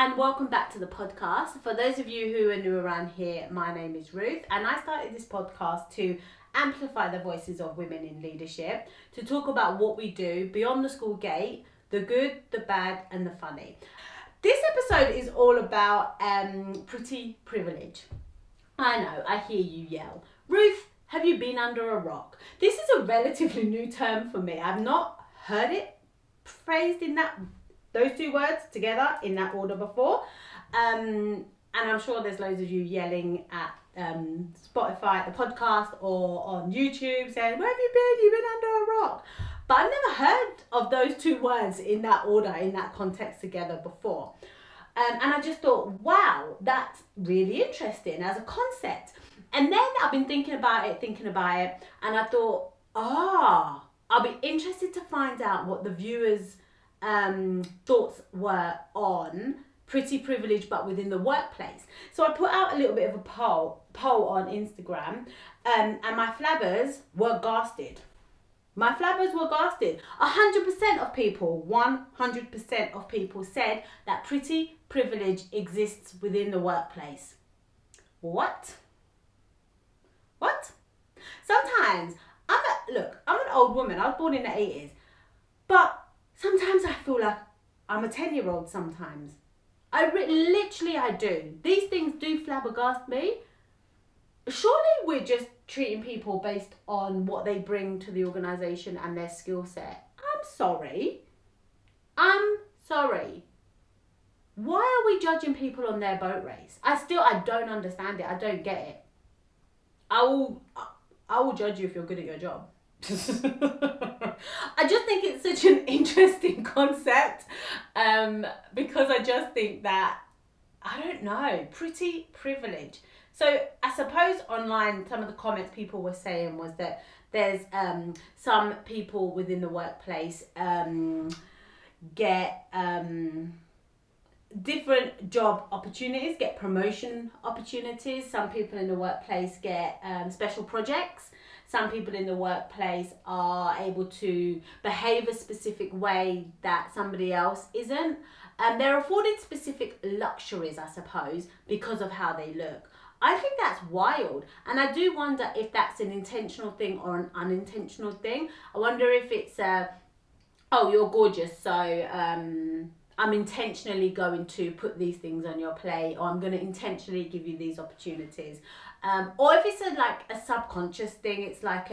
and welcome back to the podcast. For those of you who are new around here, my name is Ruth, and I started this podcast to amplify the voices of women in leadership, to talk about what we do beyond the school gate, the good, the bad, and the funny. This episode is all about pretty privilege. I know, I hear you yell, Ruth, have you been under a rock? This is a relatively new term for me. I've not heard it phrased in those two words together in that order before. And I'm sure there's loads of you yelling at Spotify, the podcast, or on YouTube saying, where have you been? You've been under a rock. But I've never heard of those two words in that order, in that context together before. And I just thought, wow, that's really interesting as a concept. And then I've been thinking about it, and I thought, I'll be interested to find out what the viewers' thoughts were on pretty privilege, but within the workplace. So I put out a little bit of a poll on Instagram, and my flabbers were ghasted. 100% of people, 100% of people said that pretty privilege exists within the workplace. What? Sometimes, I'm an old woman. I was born in the 80s. But sometimes I feel like I'm a 10-year-old sometimes. I do. These things do flabbergast me. Surely we're just treating people based on what they bring to the organisation and their skill set. I'm sorry. Why are we judging people on their boat race? I don't understand it. I don't get it. I will judge you if you're good at your job. I just think it's such an interesting concept, because I just think that, I don't know, pretty privilege. So I suppose online, some of the comments people were saying was that there's some people within the workplace get different job opportunities, get promotion opportunities. Some people in the workplace get special projects. Some people in the workplace are able to behave a specific way that somebody else isn't. They're afforded specific luxuries, I suppose, because of how they look. I think that's wild. And I do wonder if that's an intentional thing or an unintentional thing. I wonder if it's, you're gorgeous, so I'm intentionally going to put these things on your plate, or I'm going to intentionally give you these opportunities. Or if it's a subconscious thing, it's like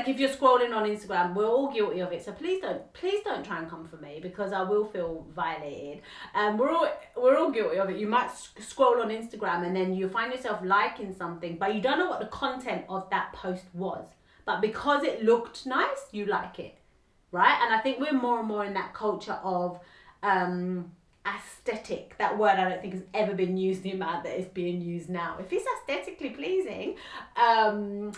if you're scrolling on Instagram, we're all guilty of it. So please don't try and come for me, because I will feel violated. We're all guilty of it. You might scroll on Instagram and then you find yourself liking something, but you don't know what the content of that post was. But because it looked nice, you like it, right? And I think we're more and more in that culture of aesthetic. That word I don't think has ever been used the amount that it's being used now. If it's aesthetically pleasing, so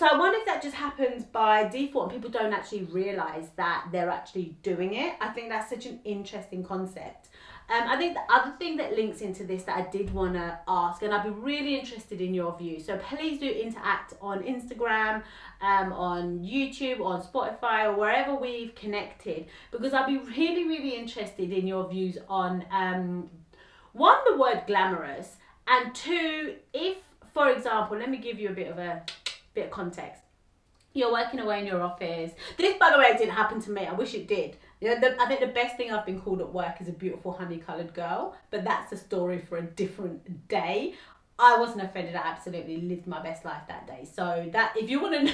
I wonder if that just happens by default and people don't actually realise that they're actually doing it. I think that's such an interesting concept. I think the other thing that links into this that I did want to ask, and I'd be really interested in your view, so please do interact on Instagram, on YouTube, on Spotify, or wherever we've connected, because I'd be really, really interested in your views on, one, the word glamorous, and two, if, for example, let me give you a bit of context. You're working away in your office. This, by the way, didn't happen to me. I wish it did. I think the best thing I've been called at work is a beautiful honey-coloured girl, but that's a story for a different day. I wasn't offended. I absolutely lived my best life that day. So that, if you want to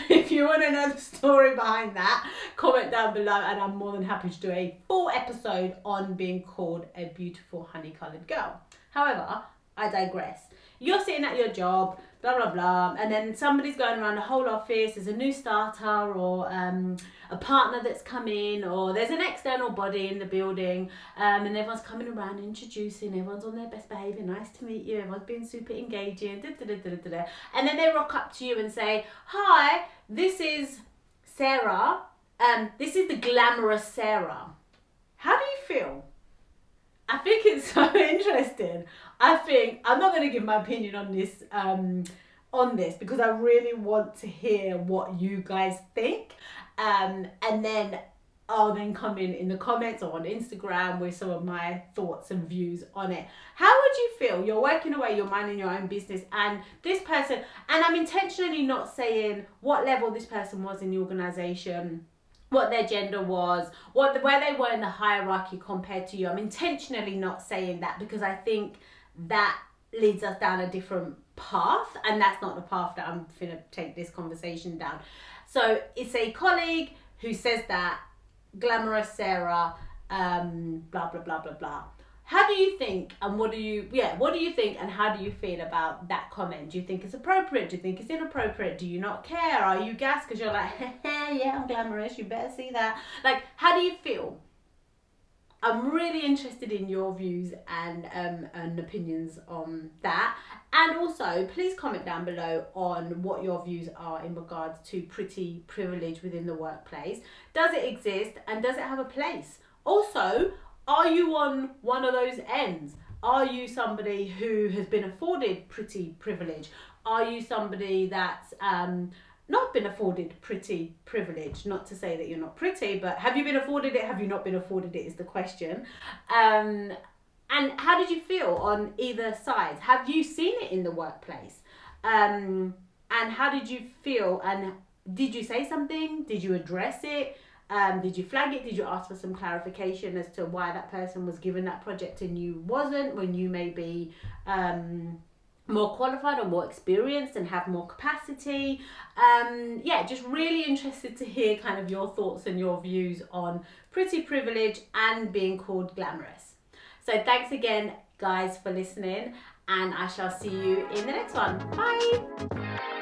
know the story behind that, comment down below, and I'm more than happy to do a full episode on being called a beautiful honey-coloured girl. However, I digress. You're sitting at your job, blah, blah, blah, and then somebody's going around the whole office. There's a new starter, or a partner that's come in, or there's an external body in the building, and everyone's coming around introducing, everyone's on their best behaviour, nice to meet you, everyone's being super engaging, and then they rock up to you and say, hi, this is Sarah, this is the glamorous Sarah. How do you feel? I think it's so interesting. I'm not going to give my opinion on this because I really want to hear what you guys think. And then I'll then come in the comments or on Instagram with some of my thoughts and views on it. How would you feel? You're working away, you're minding your own business, and this person, and I'm intentionally not saying what level this person was in the organization, what their gender was, where they were in the hierarchy compared to you. I'm intentionally not saying that because I think that leads us down a different path, and that's not the path that I'm gonna take this conversation down. So it's a colleague who says that Glamorous Sarah, blah blah blah blah blah. How do you think, and what do you think, and how do you feel about that comment? Do you think it's appropriate? Do you think it's inappropriate? Do you not care? Are you gassed because you're like, yeah, I'm glamorous, you better see that? Like, how do you feel? I'm really interested in your views and opinions on that. And also, please comment down below on what your views are in regards to pretty privilege within the workplace. Does it exist, and does it have a place? Also, are you on one of those ends? Are you somebody who has been afforded pretty privilege? Are you somebody that's not been afforded pretty privilege? Not to say that you're not pretty, but have you been afforded it? Have you not been afforded it is the question. And how did you feel on either side? Have you seen it in the workplace? And how did you feel? And did you say something? Did you address it? Did you flag it? Did you ask for some clarification as to why that person was given that project and you wasn't, when you may be more qualified or more experienced and have more capacity? Yeah, just really interested to hear kind of your thoughts and your views on pretty privilege and being called glamorous. So thanks again, guys, for listening, and I shall see you in the next one. Bye.